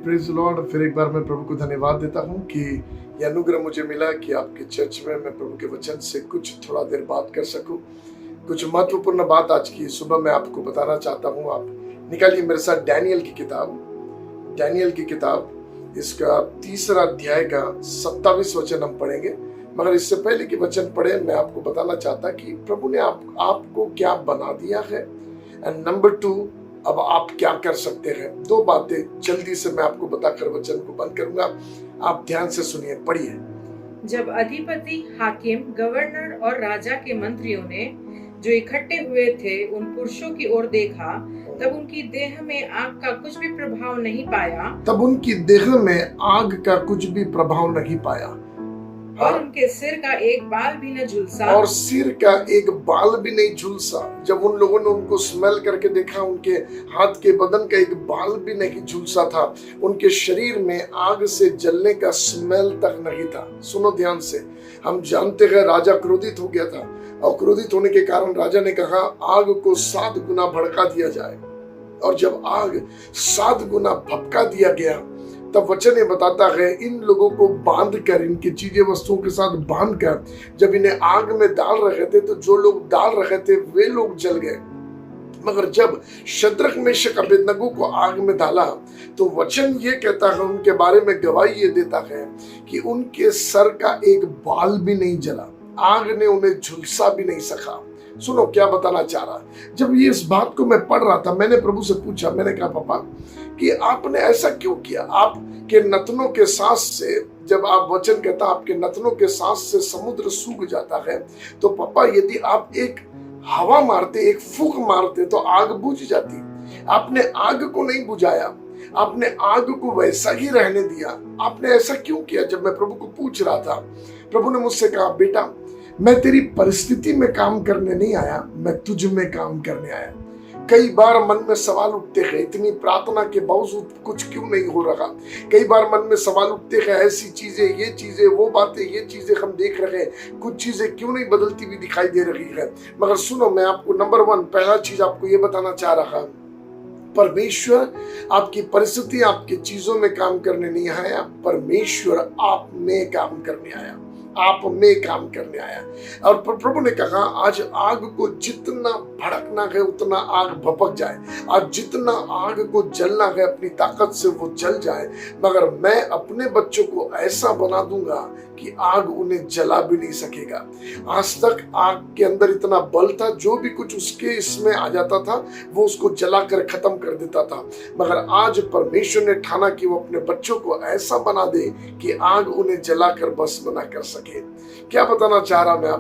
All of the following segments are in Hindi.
Praise Lord. फिर एक बार मैं प्रभु को धन्यवाद देता हूँ कि यह अनुग्रह मुझे मिला कि आपके चर्च में मैं प्रभु के वचन से कुछ थोड़ा देर बात कर सकूं। कुछ महत्वपूर्ण बात आज की सुबह मैं आपको बताना चाहता हूँ। आप निकालिए मेरे साथ डैनियल की किताब इसका 3 अध्याय का 27 वचन हम पढ़ेंगे। मगर इससे पहले कि वचन पढ़े मैं आपको बताना चाहता कि प्रभु ने आपको क्या बना दिया है, एंड नंबर 2 अब आप क्या कर सकते हैं। 2 बातें जल्दी से मैं आपको बताकर वचन को बंद करूंगा। आप ध्यान से सुनिए, पढ़िए। जब अधिपति, हाकिम, गवर्नर और राजा के मंत्रियों ने जो इकट्ठे हुए थे उन पुरुषों की ओर देखा, तब उनकी देह में आग का कुछ भी प्रभाव नहीं पाया। और उनके सिर का एक बाल भी न झुलसा। जब उन लोगों ने उनको स्मेल करके देखा, उनके हाथ के बदन का एक बाल भी नहीं झुलसा था। उनके शरीर में आग से जलने का स्मेल तक नहीं था। सुनो ध्यान से। हम जानते हैं राजा क्रोधित हो गया था, और क्रोधित होने के कारण राजा ने कहा आग को 7 गुना भड़का दिया जाए। और जब आग 7 गुना भड़का दिया गया, तब वचन ये बताता है इन लोगों को बांध कर, इनकी चीजें वस्तुओं के साथ बांध कर जब इन्हें आग में डाल रहे थे, तो जो लोग डाल रहे थे वे लोग जल गए। मगर जब शद्रक, मेशक, अबेदनगो को आग में डाला, तो वचन ये कहता है, उनके बारे में गवाही ये देता है कि उनके सर का एक बाल भी नहीं जला, आग ने उन्हें झुलसा भी नहीं सका। सुनो क्या बताना चाह रहा। जब ये इस बात को मैं पढ़ रहा था, मैंने प्रभु से पूछा, मैंने कहा पापा कि आपने ऐसा क्यों किया? आपके नथनों के सांस से, जब आप वचन कहता आपके नथनों के सांस से समुद्र सूख जाता है, तो पापा यदि आप एक हवा मारते, एक फूंक मारते, तो आग बुझ जाती। आपने आग को नहीं बुझाया, आपने आग को वैसा ही रहने दिया। आपने ऐसा क्यों किया? जब मैं प्रभु को पूछ रहा था, प्रभु ने मुझसे कहा बेटा, मैं तेरी परिस्थिति में काम करने नहीं आया, मैं तुझ में काम करने आया। कई बार मन में सवाल उठते हैं, इतनी प्रार्थना के बावजूद कुछ क्यों नहीं हो रहा। कई बार मन में सवाल उठते हैं, ऐसी चीजें, ये चीजें, वो बातें, ये चीजें हम देख रहे हैं, कुछ चीजें क्यों नहीं बदलती हुई दिखाई दे रही है। मगर सुनो, मैं आपको नंबर 1 पहला चीज आपको ये बताना चाह रहा, परमेश्वर आपकी परिस्थिति, आपकी चीजों में काम करने नहीं आया। परमेश्वर आप में काम करने आया, आप में काम करने आया। और प्रभु ने कहा आज आग को जितना भड़कना है उतना आग भपक जाए, आज जितना आग को जलना है अपनी ताकत से वो जल जाए। मगर मैं अपने बच्चों को ऐसा बना दूंगा कि आग उन्हें जला भी नहीं सकेगा। आज तक आग के अंदर इतना बल था, जो भी कुछ उसके इसमें आ जाता था वो उसको जलाकर खत्म कर देता था। मगर आज परमेश्वर ने ठाना कि वो अपने बच्चों को ऐसा बना दे कि आग उन्हें जलाकर बस बना कर सके। क्या बताना चाह रहा मैं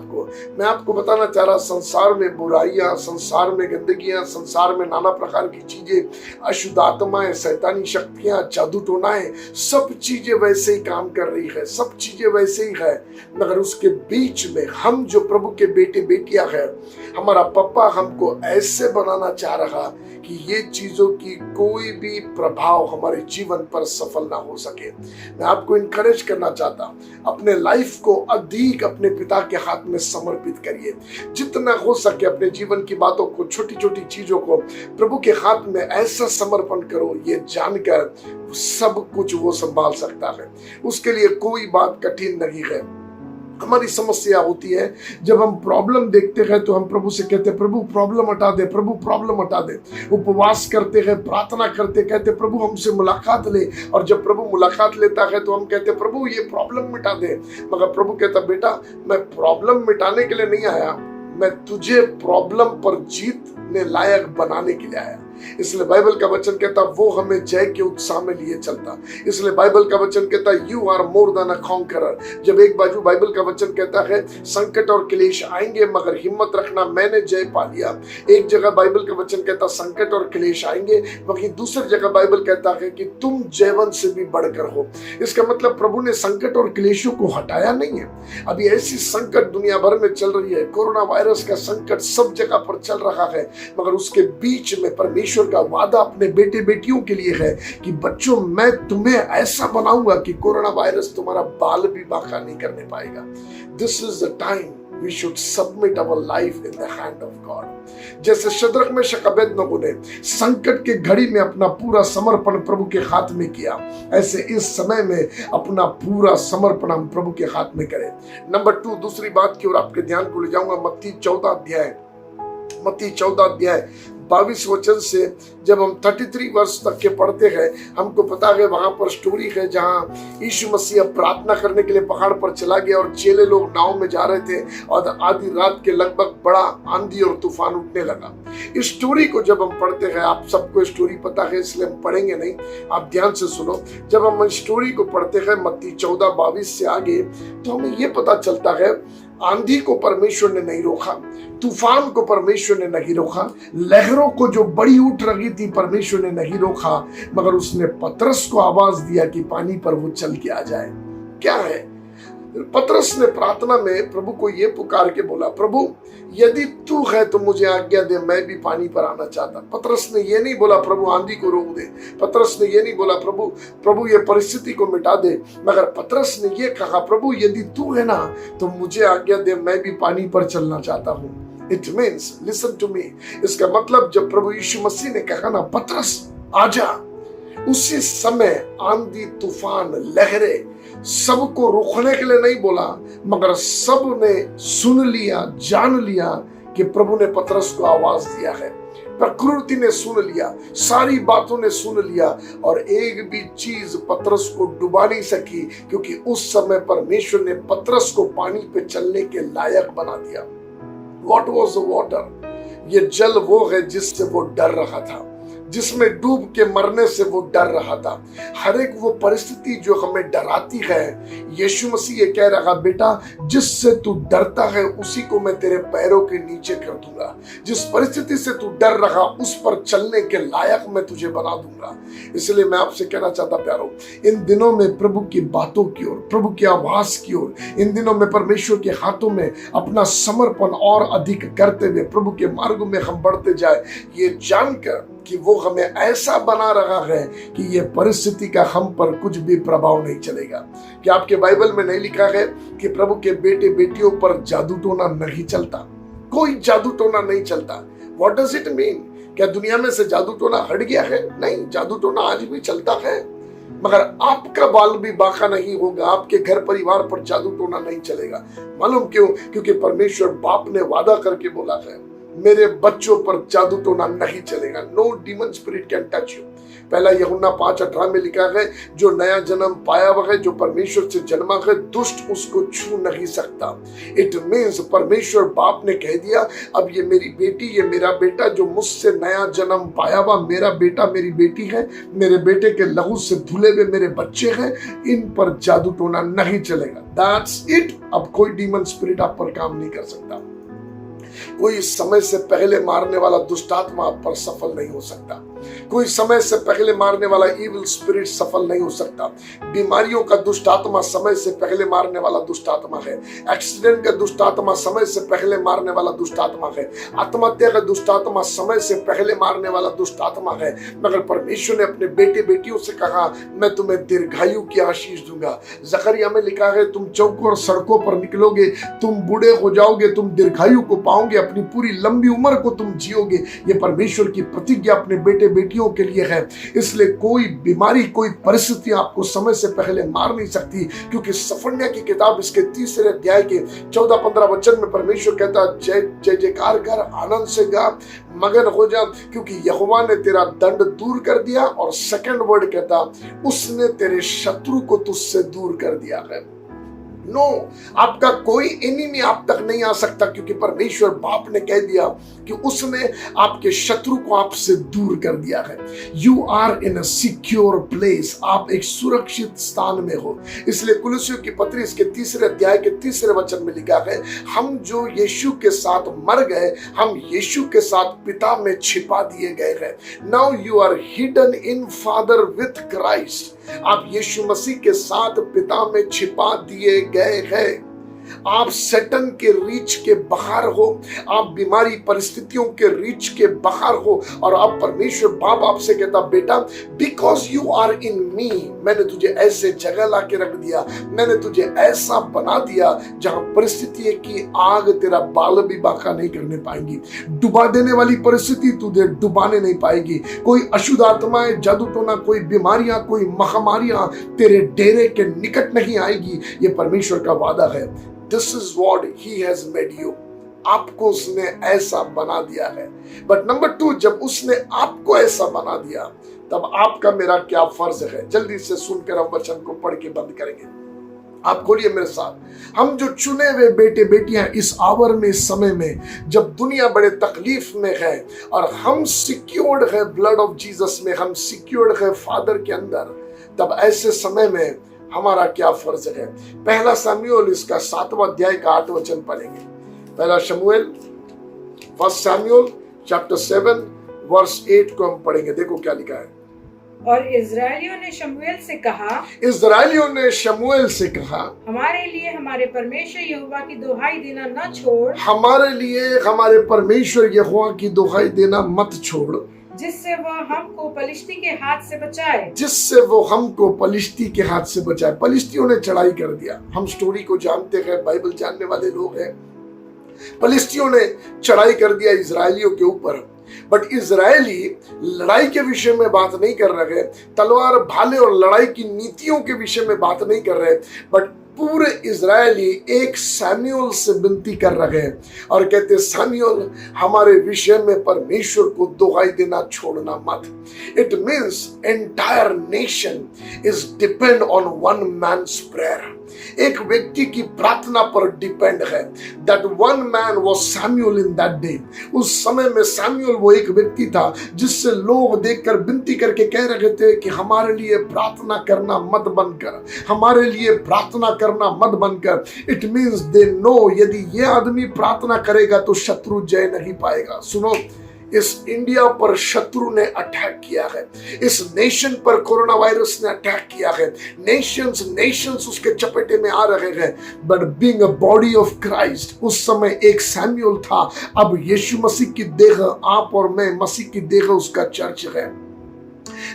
आपको बताना चाह रहा, संसार में बुराइयां, संसार में गंदगियां, संसार में नाना प्रकार की चीजें, अशुद्ध आत्माएं, शैतानी शक्तियां, जादू टोनाएं, सब चीजें वैसे ही काम कर रही है, सब चीजें वैसे ही है। मगर उसके बीच में हम जो प्रभु के बेटे बेटियां हैं, हमारा पापा हमको ऐसे बनाना चाह रहा कि ये चीजों की कोई भी प्रभाव हमारे जीवन पर सफल ना हो सके। मैं आपको इनकरेज करना चाहता, अपने लाइफ को अधिक अपने पिता के हाथ में समर्पित करिए। जितना हो सके अपने जीवन की बातों को, छोटी छोटी चीजों को प्रभु के हाथ में ऐसा समर्पण करो, ये जानकर सब कुछ वो संभाल सकता है। उसके लिए कोई बात कठिन नहीं है। हमारी समस्या होती है जब हम प्रॉब्लम देखते हैं तो हम प्रभु से कहते हैं प्रभु प्रॉब्लम हटा दे, प्रभु प्रॉब्लम हटा दे। उपवास करते हैं, प्रार्थना करते, कहते प्रभु हमसे मुलाकात ले। और जब प्रभु मुलाकात लेता है तो हम कहते प्रभु ये प्रॉब्लम मिटा दे। मगर प्रभु कहता बेटा मैं प्रॉब्लम मिटाने के लिए नहीं आया, मैं तुझे प्रॉब्लम पर जीतने लायक बनाने के लिए आया। इसलिए बाइबल का वचन कहता वो हमें जय के उत्साह में लिए चलता। इसलिए बाइबल का वचन कहता you are more than a conqueror. जब एक बाजू बाइबल का वचन कहता है संकट और क्लेश आएंगे मगर हिम्मत रखना, मैंने जय पा लिया। एक जगह बाइबल का वचन कहता संकट और क्लेश आएंगे, वहीं दूसरी जगह बाइबल कहता है कि तुम जयवंत से भी बढ़कर हो। इसका मतलब प्रभु ने संकट और क्लेशों को हटाया नहीं है। अभी ऐसी संकट दुनिया भर में चल रही है, कोरोना वायरस का संकट सब जगह पर चल रहा है, मगर उसके बीच में परमेश्वर का वादा अपने बेटे बेटियों के लिए है कि बच्चों मैं तुम्हें ऐसा बनाऊंगा कि कोरोना वायरस तुम्हारा बाल भी बांका नहीं करने पाएगा। This is the time We should submit our life in the hand of God. जैसे शद्रक में अबेदनगो ने संकट के घड़ी में अपना पूरा समर्पण प्रभु के हाथ में किया, ऐसे इस समय में अपना पूरा समर्पण हम प्रभु के हाथ में करें। नंबर 2, दूसरी बात की ओर आपके ध्यान को ले जाऊंगा। मत्ती 14 अध्याय 22 वचन से जब हम 33 वर्ष तक के पढ़ते हैं, हमको पता है वहां पर स्टोरी है जहां यीशु मसीह प्रार्थना करने के लिए पहाड़ पर चला गया और चेले लोग नाव में जा रहे थे और आधी रात के लगभग बड़ा आंधी और तूफान उठने लगा। इस स्टोरी को जब हम पढ़ते हैं, आप सबको स्टोरी पता है इसलिए हम पढ़ेंगे नहीं, आप ध्यान से सुनो। जब हम स्टोरी को पढ़ते हैं मत्ती 14:22 से आगे, तो हमें यह पता चलता है आंधी को परमेश्वर ने नहीं रोका, तूफान को परमेश्वर ने नहीं रोका, लहरों को जो बड़ी उठ रही थी परमेश्वर ने नहीं रोका, मगर उसने पतरस को आवाज दिया कि पानी पर वो चल के आ जाए। क्या है? पतरस ने प्रार्थना में प्रभु को ये पुकार के बोला, प्रभु यदि तू है तो मुझे आज्ञा दे, मैं भी पानी पर आना चाहता। पतरस ने ये नहीं बोला प्रभु आंधी को रोक दे, पतरस ने ये नहीं बोला प्रभु ये परिस्थिति को मिटा दे, मगर पतरस ने ये कहा प्रभु यदि तू है ना तो मुझे आज्ञा दे, मैं भी पानी पर चलना चाहता हूँ। It means, listen to me, इसका मतलब जब प्रभु यीशु मसीह ने कहा ना पतरस आजा, उसी समय आंधी तूफान लहरें सबको रोकने के लिए नहीं बोला, मगर सब ने सुन लिया, जान लिया कि प्रभु ने पतरस को आवाज दिया है। प्रकृति ने सुन लिया, सारी बातों ने सुन लिया, और एक भी चीज पतरस को डुबा नहीं सकी, क्योंकि उस समय परमेश्वर ने पतरस को पानी पे चलने के लायक बना दिया। What was the water? ये जल वो है जिससे वो डर रहा था, जिसमें डूब के मरने से वो डर रहा था। हर एक वो परिस्थिति जो हमें डराती है, यीशु मसीह ये कह रहा, बेटा जिससे तू डरता है उसी को मैं तेरे पैरों के नीचे कर दूंगा। जिस परिस्थिति से तू डर रहा उस पर चलने के लायक मैं तुझे बना दूंगा। इसलिए मैं आपसे कहना चाहता प्यारो, इन दिनों में प्रभु की बातों की ओर, प्रभु की आवाज की ओर, इन दिनों में परमेश्वर के हाथों में अपना समर्पण और अधिक करते हुए प्रभु के मार्ग में हम बढ़ते जाए, ये जानकर कि वो हमें ऐसा बना रहा है कि ये परिस्थिति का हम पर कुछ भी प्रभाव नहीं चलेगा। कि आपके बाइबल में नहीं लिखा है कि प्रभु के बेटे बेटियों पर जादू टोना नहीं चलता? कोई जादू टोना नहीं चलता। What does it mean? क्या दुनिया में से जादू टोना हट गया है? नहीं, जादू टोना आज भी चलता है, मगर आपका बाल भी बाका नहीं होगा, आपके घर परिवार पर जादू टोना नहीं चलेगा। मालूम क्यों? क्योंकि परमेश्वर बाप ने वादा करके बोला है, मेरे बच्चों पर जादू टोना नहीं चलेगा। No demon spirit can touch you. पहला यूहन्ना 5:18 में लिखा है, जो नया जन्म पाया हुआ है, जो परमेश्वर से जन्मा है, दुष्ट उसको छू नहीं सकता। इट मीन्स परमेश्वर बाप ने कह दिया, अब ये मेरी बेटी, ये मेरा बेटा जो मुझसे नया जन्म पाया हुआ, मेरा बेटा मेरी बेटी है, मेरे बेटे के लहू से धुले हुए मेरे बच्चे हैं, इन पर जादू टोना नहीं चलेगा। That's it. अब कोई डीमन स्पिरिट आप पर काम नहीं कर सकता। कोई समय से पहले मारने वाला दुष्टात्मा आप पर सफल नहीं हो सकता। कोई समय से पहले मारने वाला इविल स्पिरिट सफल नहीं हो सकता। बीमारियों का दुष्टात्मा समय से पहले मारने वाला दुष्टात्मा है। एक्सीडेंट का दुष्टात्मा समय से पहले मारने वाला दुष्टात्मा है। आत्महत्या का दुष्टात्मा समय से पहले मारने वाला दुष्टात्मा है। मगर परमेश्वर ने अपने बेटे बेटियों से कहा, मैं तुम्हें दीर्घायु की आशीष दूंगा। जकरिया में लिखा है, तुम चौकों और सड़कों पर निकलोगे, तुम बूढ़े हो जाओगे, तुम दीर्घायु को पाओगे, अपनी पूरी लंबी उम्र को तुम जियोगे। ये परमेश्वर की प्रतिज्ञा अपने बेटे बेटियों के लिए है। इसलिए कोई बीमारी, कोई परिस्थिति आपको समय से पहले मार नहीं सकती, क्योंकि सफन्या की किताब इसके 3 अध्याय के 14-15 वचन में परमेश्वर कहता, जय जय जयकार कर, आनंद से गा, मगन हो जा, क्योंकि यहोवा ने तेरा दंड दूर कर दिया। और सेकंड वर्ड कहता, उसने तेरे शत्रु को तुझसे दूर कर दिया है। नो, आपका कोई एनिमी आप तक नहीं आ सकता, क्योंकि परमेश्वर बाप ने कह दिया कि उसने आपके शत्रु को आपसे दूर कर दिया है। You are in a secure place. आप एक सुरक्षित स्थान में हो। इसलिए कुलुस्सियों की पत्री इसके 3 अध्याय के 3 वचन में लिखा है, हम जो यीशु के साथ मर गए, हम यीशु के साथ पिता में छिपा दिए गए हैं। Now you are hidden in father with Christ. आप यीशु मसीह के साथ पिता में छिपा दिए गए हैं। आप सैटन के रीच के बाहर हो, आप बीमारी परिस्थितियों के रीच के बाहर हो, और आप परमेश्वर बाप आपसे कहता बेटा बिकॉज यू आर इन मी, मैंने तुझे ऐसे जगह ला के रख दिया, मैंने तुझे ऐसा बना दिया जहां परिस्थिति की आग तेरा बाल भी बाका नहीं करने पाएंगी, डुबा देने वाली परिस्थिति तुझे डुबाने नहीं पाएगी, कोई अशुद्ध आत्माएं, जादू टोना, कोई बीमारियां, कोई महामारियां तेरे डेरे के निकट नहीं आएगी। ये परमेश्वर का वादा है। This is what he has made you. आपको उसने ऐसा बना दिया है। बट नंबर 2, जब उसने आपको ऐसा बना दिया तब आपका मेरा क्या फर्ज है? जल्दी से सुनकर हम वचन को पढ़ के बंद करेंगे। आप खोलिए मेरे साथ। हम जो चुने हुए बेटे बेटियां इस आवर में, इस समय में जब दुनिया बड़े तकलीफ में है और हम सिक्योर्ड है ब्लड ऑफ जीसस में, हम सिक्योर्ड है फादर के अंदर, तब ऐसे समय में हमारा क्या फर्ज है? पहला शमूएल इसका 7वां अध्याय का 8 वचन पढ़ेंगे। पहला शमूएल, फर्स्ट शमूएल चैप्टर 7 वर्स 8 को हम पढ़ेंगे। देखो क्या लिखा है। और इस्राएलियों ने शमूएल से कहा, इस्राएलियों ने शमूएल से कहा, हमारे लिए हमारे परमेश्वर यहोवा की दुहाई देना न छोड़, हमारे लिए हमारे परमेश्वर यहोवा की दुहाई देना मत छोड़, जिससे वह हमको पलिश्ती के हाथ से बचाए। जिससे वो हमको पलिश्ती के हाथ से बचाए। पलिश्तियों ने चढ़ाई कर दिया। हम स्टोरी को जानते हैं, बाइबल जानने वाले लोग हैं। पलिश्तियों ने चढ़ाई कर दिया इजरायलियों के ऊपर, बट इजरायली लड़ाई के विषय में बात नहीं कर रहे, तलवार भाले और लड़ाई की नीतियों के विषय में बात नहीं कर रहे, बट पूरे इजरायली एक सैमुएल से विनती कर रहे हैं और कहते सैमुएल हमारे विषय में परमेश्वर को दुहाई देना छोड़ना मत। It means entire nation is depend on one man's prayer. एक व्यक्ति की प्रार्थना पर डिपेंड है। That one man was Samuel in that day. उस समय में सैमुएल वो एक व्यक्ति था जिससे लोग देखकर विनती करके कह रहे थे कि हमारे लिए प्रार्थना करना मत बंद कर, हमारे लिए प्रार्थना करना मत बंद कर। इट मीन्स दे नो यदि ये आदमी प्रार्थना करेगा तो शत्रु जय नहीं पाएगा। सुनो, इस इंडिया पर शत्रु ने अटैक किया है, इस नेशन पर कोरोना वायरस ने अटैक किया है, नेशंस उसके चपेटे में आ रहे हैं। But being a body of Christ, उस समय एक सैमुएल था, अब यीशु मसीह की देह, आप और मैं मसीह की देह उसका चर्च है।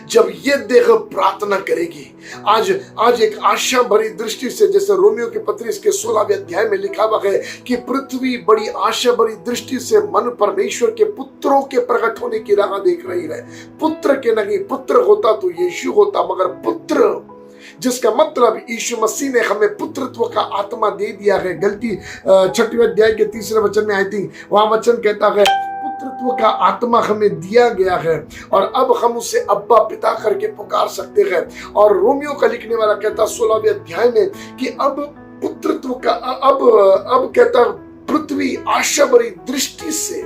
जब ये देह प्रार्थना करेगी, आज एक आशा भरी दृष्टि से, जैसे रोमियो के पत्री इसके 16वें अध्याय में लिखा हुआ है कि पृथ्वी बड़ी आशा भरी दृष्टि से मन परमेश्वर के पुत्रों के प्रकट होने की राह देख रही है। पुत्र के नहीं, पुत्र होता तो यीशु होता, मगर पुत्र, जिसका मतलब यीशु मसीह ने हमें पुत्रत्व का आत्मा दे दिया है। गलती 6वें अध्याय के 3 वचन में आई थी, वहां वचन कहता है पुत्रत्व का आत्मा हमें दिया गया है और अब हम उसे अब्बा पिता करके पुकार सकते हैं। और रोमियो का लिखने वाला कहता 16वें अध्याय में कि अब पुत्रत्व का अब कहता पृथ्वी आशा भरी दृष्टि से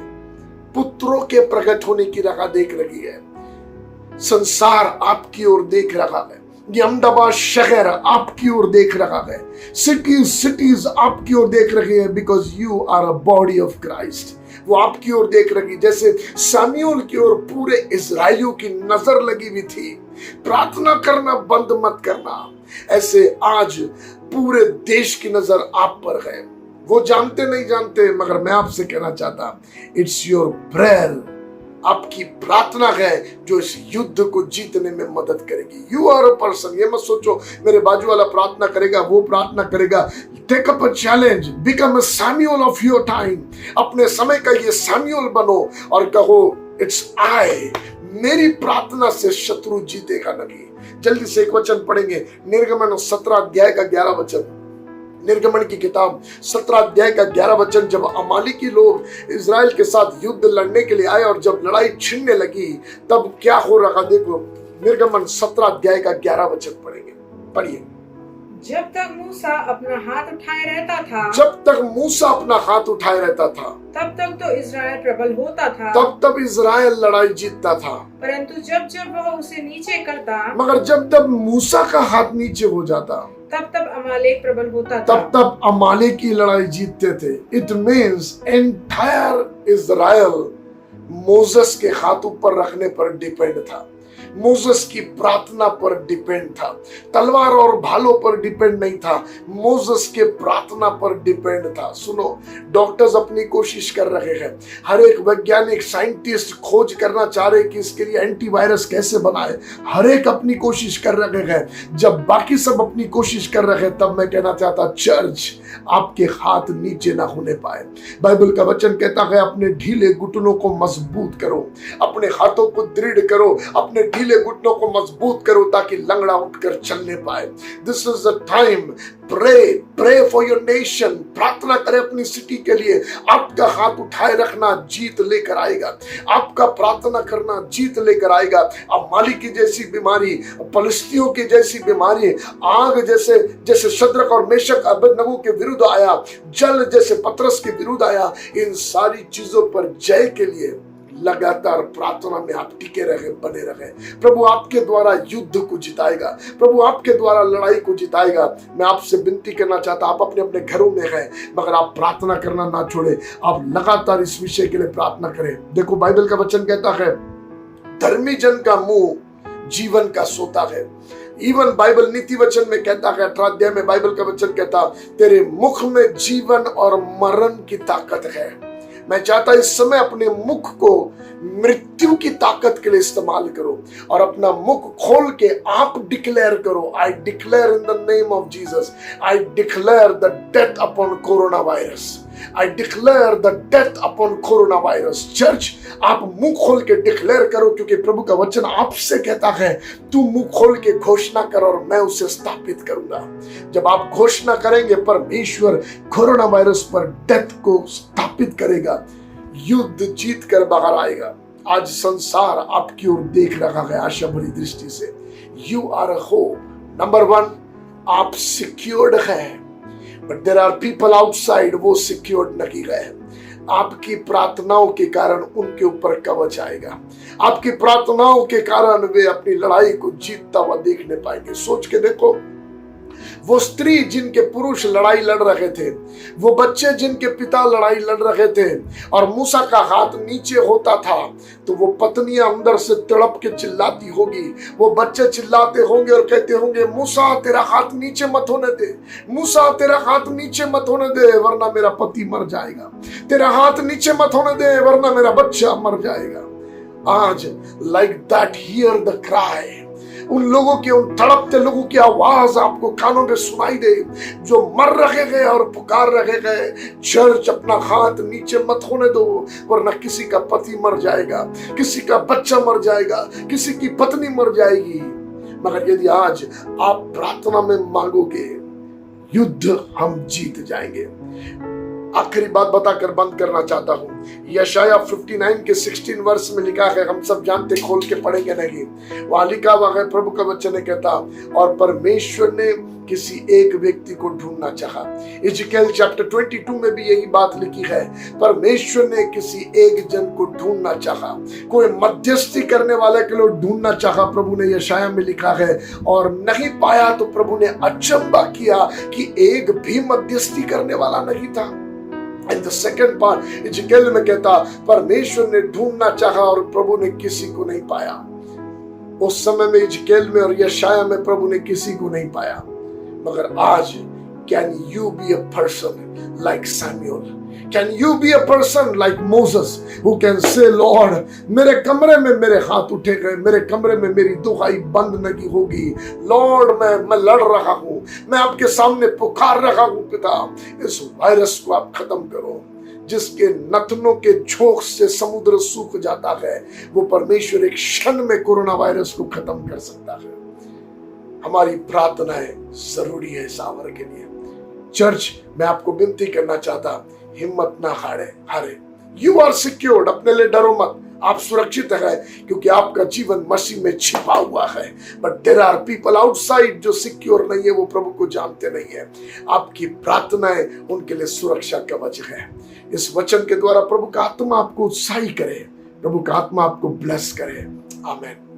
पुत्रों के प्रकट होने की राह देख रही है। संसार आपकी ओर देख रहा है, अहमदाबाद शहर आपकी ओर देख रहा है, सिटीज आपकी ओर देख रही है, because you are a body of Christ. वो आपकी ओर देख रही, जैसे सैमुएल की ओर पूरे इजरायलियों की नजर लगी हुई थी। प्रार्थना करना बंद मत करना, ऐसे आज पूरे देश की नजर आप पर है। वो जानते नहीं जानते, मगर मैं आपसे कहना चाहता, इट्स योर प्रेयर, आपकी प्रार्थना है जो इस युद्ध को जीतने में मदद करेगी। यू आर अ पर्सन, ये मत सोचो मेरे बाजू वाला प्रार्थना करेगा, वो प्रार्थना करेगा। Take up a challenge, become a Samuel of your time. अपने समय का ये सैमुएल बनो और कहो इट्स आई, मेरी प्रार्थना से शत्रु जीतेगा नहीं। जल्दी से एक वचन पढ़ेंगे, निर्गमन 17 अध्याय का 11 वचन। निर्गमन की किताब 17 अध्याय का 11 वचन। जब अमालेकी लोग इजराइल के साथ युद्ध लड़ने के लिए आए और जब लड़ाई छिड़ने लगी, तब क्या हो रहा देखो। निर्गमन 17 अध्याय का 11 वचन पढ़ेंगे, पढ़िए। जब तक मूसा अपना हाथ उठाए रहता था, जब तक मूसा अपना हाथ उठाए रहता था, तब तक तो इजराइल प्रबल होता था, तब इजराइल लड़ाई जीतता था। परंतु जब जब वह उसे नीचे करता, मगर जब मूसा का हाथ नीचे हो जाता, तब अमालेक प्रबल होता था, तब अमालेक की लड़ाई जीतते थे। It means entire Israel Moses के हाथ ऊपर रखने पर डिपेंड था। मोसेस की प्रार्थना पर डिपेंड था, तलवार और भालों पर डिपेंड नहीं था, मोसेस के प्रार्थना पर डिपेंड था। सुनो, डॉक्टर्स अपनी कोशिश कर रहे हैं, हर एक वैज्ञानिक साइंटिस्ट खोज करना चाह रहे कि इसके लिए एंटीवायरस कैसे बनाए, हर एक अपनी कोशिश कर रहे हैं। जब बाकी सब अपनी कोशिश कर रहे हैं, तब मैं कहना चाहता, चर्च आपके हाथ नीचे ना होने पाए। बाइबल का वचन कहता है, अपने ढीले घुटनों को मजबूत करो, अपने हाथों को दृढ़ करो, अपने ढीले घुटनों को मजबूत करो ताकि लंगड़ा उठकर चलने पाए। This is the time, pray for your nation. प्रार्थना करें अपनी सिटी के लिए। आपका हाथ उठाए रखना जीत लेकर आएगा, आपका प्रार्थना करना जीत लेकर आएगा। अब माली की जैसी बीमारी, फलिस्तियों की जैसी बीमारी, आग जैसे शद्रक और मेशक अबेदनगो के विरुद्ध आया, जल जैसे पतरस के विरुद्ध आया, इन सारी चीजों पर जय के लिए लगातार प्रार्थना में आप टिके रहे, बने रहे। प्रभु आपके द्वारा युद्ध को जिताएगा, प्रभु आपके द्वारा लड़ाई को जिताएगा। मैं आपसे विनती करना चाहता, आप अपने अपने घरों में हैं, मगर आप प्रार्थना करना ना छोड़े, आप लगातार इस विषय के लिए प्रार्थना करें। देखो, बाइबल का वचन कहता है, धर्मी जन का मुंह जीवन का सोता है। इवन बाइबल नीति वचन में कहता है, 18 अध्याय में बाइबल का वचन कहता, तेरे मुख में जीवन और मरण की ताकत है। मैं चाहता इस समय अपने मुख को मृत्यु की ताकत के लिए इस्तेमाल करो और अपना मुख खोल के आप डिक्लेयर करो, I declare in the name of Jesus, I declare the death upon corona virus, I declare the death upon corona virus. Church, आप मुंह खोल के डिक्लेयर करो, क्योंकि प्रभु का वचन आपसे कहता है, तू मुंह खोल के घोषणा कर और मैं उसे स्थापित करूंगा। जब आप घोषणा करेंगे, परमेश्वर कोरोना वायरस पर डेथ को स्थापित करेगा, युद्ध जीत कर बाहर आएगा। आज संसार आपकी ओर देख रहा है आशा भरी दृष्टि से। You are hope. नंबर 1, आप सिक्योर्ड हैं, but there are people outside, वो सिक्योर्ड नहीं गए। आपकी प्रार्थनाओं के कारण उनके ऊपर कवच आएगा, आपकी प्रार्थनाओं के कारण वे अपनी लड़ाई को जीतता हुआ देखने पाएंगे। सोच के देखो, वो स्त्री जिनके पुरुष लड़ाई लड़ रहे थे, वो बच्चे जिनके पिता लड़ाई लड़ रहे थे, और मूसा का हाथ नीचे होता था तो वो पत्नियां अंदर से तड़प के चिल्लाती होगी, वो बच्चे चिल्लाते होंगे और कहते होंगे, मूसा तेरा हाथ नीचे मत होने दे, मूसा तेरा हाथ नीचे मत होने दे वरना मेरा पति मर जाएगा, तेरा हाथ नीचे मत होने दे वरना मेरा बच्चा मर जाएगा। आज like that here the cry, उन लोगों की, उन तड़पते लोगों की आवाज आपको कानों में सुनाई दे जो मर रहे गए और पुकार रहे गए, चर्च अपना हाथ नीचे मत होने दो वरना किसी का पति मर जाएगा, किसी का बच्चा मर जाएगा, किसी की पत्नी मर जाएगी। मगर यदि आज आप प्रार्थना में मांगोगे, युद्ध हम जीत जाएंगे। आखिरी बात बताकर बंद करना चाहता हूं। यशाया 59 के 16 वर्ष में लिखा है, हम सब जानते, खोल के पढ़ेंगे नहीं, वहां लिखा हुआ है, प्रभु का वचन ने कहता, और परमेश्वर ने किसी एक व्यक्ति को ढूंढना चाहा। इज़ेकियल चैप्टर 22 में भी यही बात लिखी है, परमेश्वर ने किसी एक जन को ढूंढना चाहा, कोई मध्यस्थी करने वाले के लिए ढूंढना चाहा। प्रभु ने यशाया में लिखा है, और नहीं पाया तो प्रभु ने अचंभा किया कि एक भी मध्यस्थी करने वाला नहीं था। And the second part, इज़ेकियल में कहता, परमेश्वर ने ढूंढना चाहा और प्रभु ने किसी को नहीं पाया। उस समय में इज़ेकियल में और यशाया में प्रभु ने किसी को नहीं पाया। मगर आज, can you be a person like Samuel? Can you be a person like Moses who can say, Lord, मेरे कमरे में मेरे हाथ उठे गए, मेरे कमरे में मेरी दुहाई बंद नहीं होगी। लॉर्ड, मैं लड़ रहा हूँ, मैं आपके सामने पुकार रहा हूँ, पिता इस वायरस को आप खत्म करो। जिसके नथनों के झोंक से समुद्र सूख जाता है, वो परमेश्वर एक क्षण में कोरोना वायरस को खत्म कर सकता है। हमारी प्रार्थनाएं जरूरी है इस आवर के लिए। चर्च, मैं आपको विनती करना चाहता, हिम्मत ना हारे। यू आर सिक्योर्ड, अपने लिए डरो मत, आप सुरक्षित है क्योंकि आपका जीवन मसीह में छिपा हुआ है। But there are people outside जो सिक्योर नहीं है, वो प्रभु को जानते नहीं है। आपकी प्रार्थनाएं उनके लिए सुरक्षा कवच है। इस वचन के द्वारा प्रभु का आत्मा आपको उत्साही करे, प्रभु का आत्मा आपको ब्लेस करे। आमीन।